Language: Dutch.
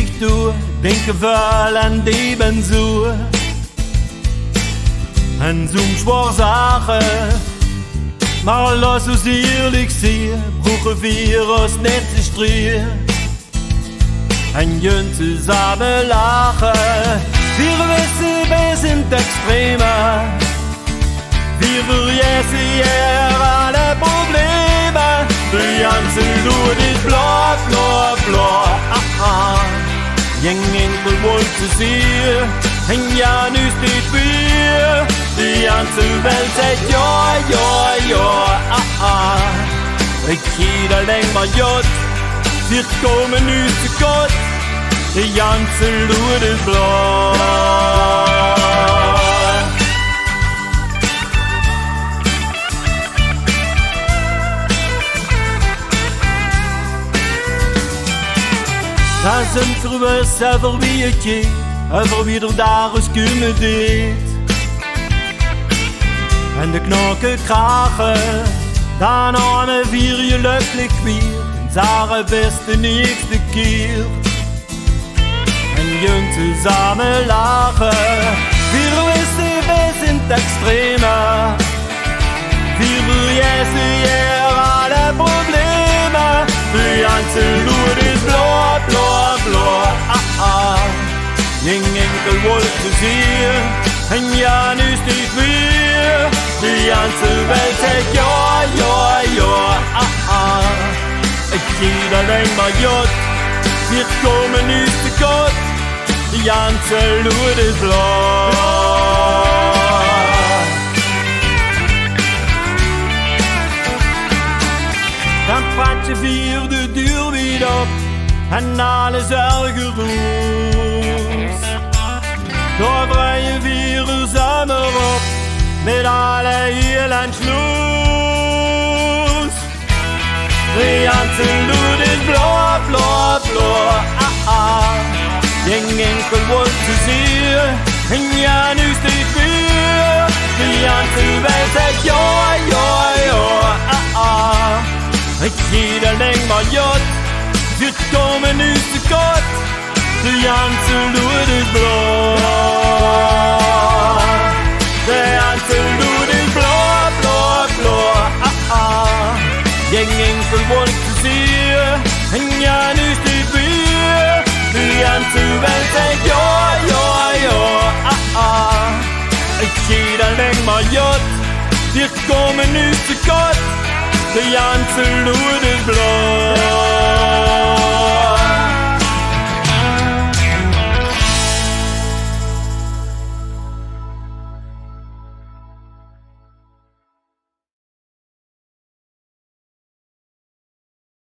ik doe, denken vuil en die ben zo. En zo'n zwaar zagen, maar laat ons eerlijk zien, broegen vier ons net te strieën. En jullie samen lachen, wir wissen wij zijn het extreme. Wir vergessen hier alle problemen. De ganze Luft is blauw, blauw, blauw. Geen enkel wolk te zien, en ja, nu steht weer. De ganze Welt zegt ja, ja, ja. Ik zie alleen maar jod, wir komen nu te kort. De ganze Luft is blauw. Dat zijn verwust over wie het je, over wie er daar eens kunnen deed. En de knokken kragen, dan armen vier je lukkelijk weer. En zare beste niks keer. En jullie samen lachen, wir wissen wij zijn het extreme. Wir vergessen hier alle problemen. De ganze Luft is blauw, blauw, blauw. Geen enkel wolk te zien, en ja, nu steht weer. De ganze Welt zegt ja, ja, ja. Ik zie alleen maar jod, wir komen nu te kort. De ganze Luft is blauw. Dan praat je vier de deur weer op en alle zorgen roes. Daar breng je vier samen op met alle heel en schloes. De ganze Luft is blauw, blauw, blauw. Geen enkel wolk te zien, en ja, nu steht weer. De ganze Welt zegt ja, ja, ja. Ik zie alleen maar jod, wir komen nu te kort. De ganze Luft is blauw. De ganze Luft is blauw, blauw, blauw. Geen enkel wolk te zien, en ja, nu steht weer. De ganze Welt zegt ja, ja, ja. Ik zie alleen maar jod, wir komen nu te kort. De ganze Luft is blauw.